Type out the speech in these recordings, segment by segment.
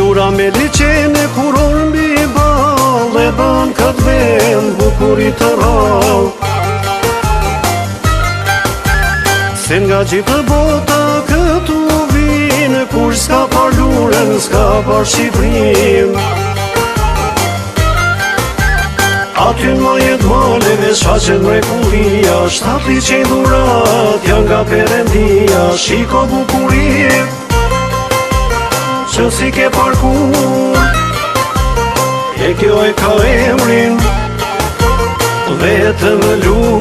Lura me liqene kuron mbi ball, e bën këtë vend bukurit të rall. Se nga gjithë bota këtu vinë, kur s'ka par luren, s'ka par Shqiprin. Aty në majet maleve shfaqen mrekullia, 7 liqen dhurat janë nga Perëndia. Shiko bukurit që si ke parkur, e kjo e ka emrin vetëm lur.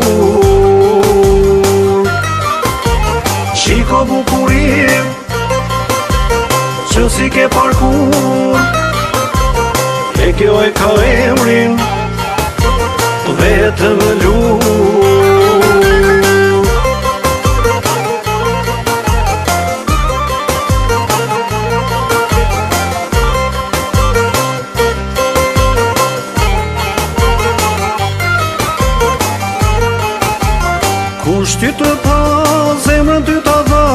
Shiko bukurit që si ke parkur, e kjo e ka emrin vetëm lur. Kushti të pa, zemrën ty të dha,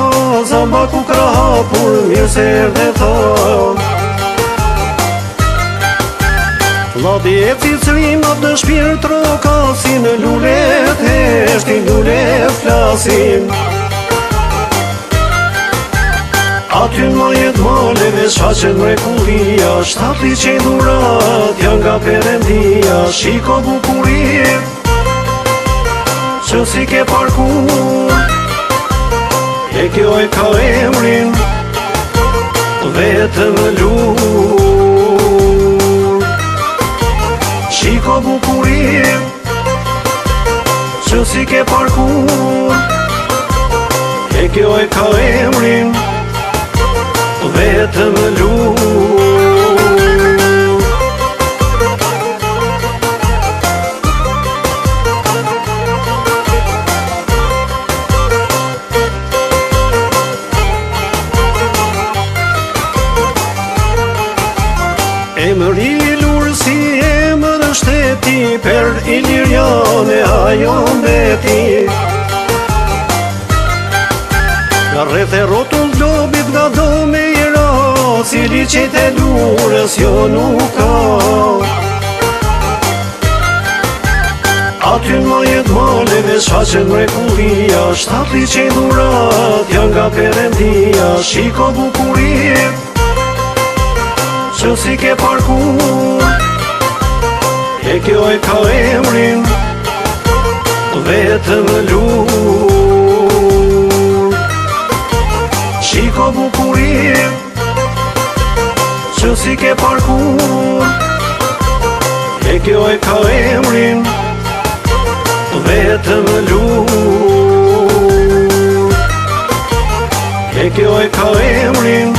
zamba ku ka hapur, mirë se erdhe tha. Ladi e cilërimat në shpirë trokasin, lullet heshtin, lullet flasin. Aty në majet maleve shfaqen mrekullia, 7 liqen dhurat janë nga Perëndia. Shiko bukurit që si ke parkur, e kjo e ka emrin vetëm lur. Shiko bukurit që si ke parkur, e kjo e ka emrin vetëm lur. Emër i lur si emër shteti, per Iliriane ajo mbeti. Nga rreth e rrotull globit nga do me i ra, si liqet e lurës jo nuk ka. Aty në majet maleve shfaqen mrekullia, 7 liqen dhurat janë nga Perëndia. Shiko bukurit që si ke parkur, e kjo e ka emrin vetëm lur. Shiko bukurit që si ke parkur, e kjo e ka emrin vetëm lur. E kjo e ka emrin